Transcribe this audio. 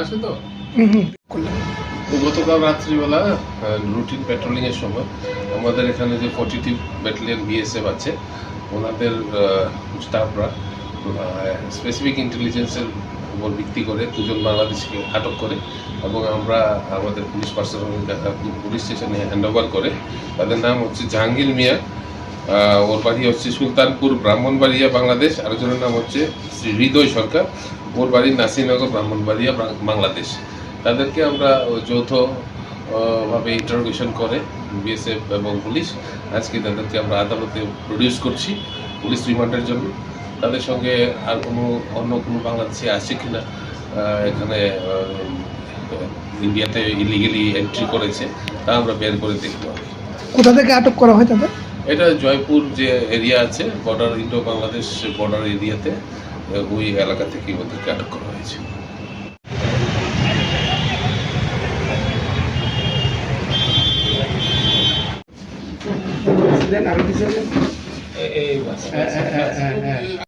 আছে তো গতকাল রাত্রিবেলা রুটিন পেট্রোলিং এর সময় আমাদের এখানে যে 42 ব্যাটালিয়ন বিএসএফ আছে ওনাদের স্টাফরা স্পেসিফিক ইন্টেলিজেন্সের উপর ভিত্তি করে দুজন বাংলাদেশকে আটক করে এবং আমরা আমাদের পুলিশ পার্সোনাল পুলিশ স্টেশনে হ্যান্ডওভার করে। তাদের নাম হচ্ছে জাহাঙ্গীর মিয়া, ওর বাড়ি হচ্ছে সুলতানপুর ব্রাহ্মণবাড়িয়া বাংলাদেশ। আরেকজনের নাম হচ্ছে শ্রী হৃদয় সরকার, ওর বাড়ি নাসিরনগর ব্রাহ্মণবাড়িয়া বাংলাদেশ। তাদেরকে আমরা যৌথ ভাবে ইন্টারোগেশন করে বিএসএফ এবং পুলিশ আজকে তাদেরকে আমরা আদালতে প্রডিউস করছি পুলিশ রিমান্ডের জন্য। তাদের সঙ্গে আর অন্য কোনো বাংলাদেশি আছে কিনা এখানে ইন্ডিয়াতে ইলিগেলি এন্ট্রি করেছে তা আমরা বের করে দেখব। কোথা থেকে আটক করা হয় তাদের? এটা জয়পুর যে এরিয়া আছে বর্ডার, ইন্ডো বাংলাদেশ বর্ডার এরিয়াতে, ওই এলাকা থেকে ওদেরকে আটক করা হয়েছে। আরো কিছু